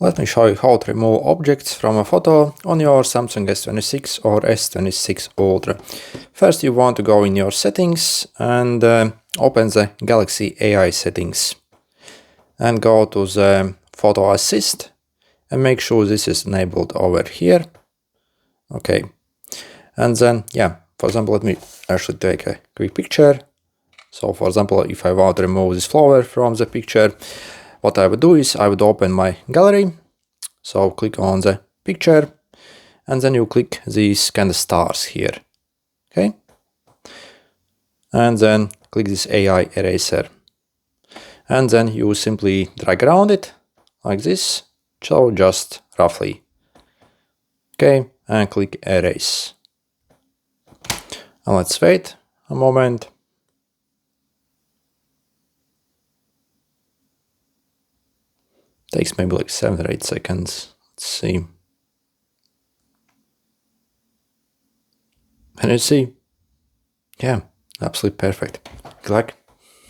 Let me show you how to remove objects from a photo on your Samsung S26 or S26 Ultra. First you want to go in your settings and open the Galaxy AI settings and go to the photo assist and make sure this is enabled over here. Okay, and then for example, let me actually take a quick picture. So for example, if I want to remove this flower from the picture, what I would do is I would open my gallery. So click on the picture and then you click these kind of stars here. Okay. And then click this AI eraser. And then you simply drag around it like this. So just roughly. Okay. And click erase. And let's wait a moment. Takes maybe like 7 or 8 seconds. Let's see. And you see, yeah, absolutely perfect. Good luck.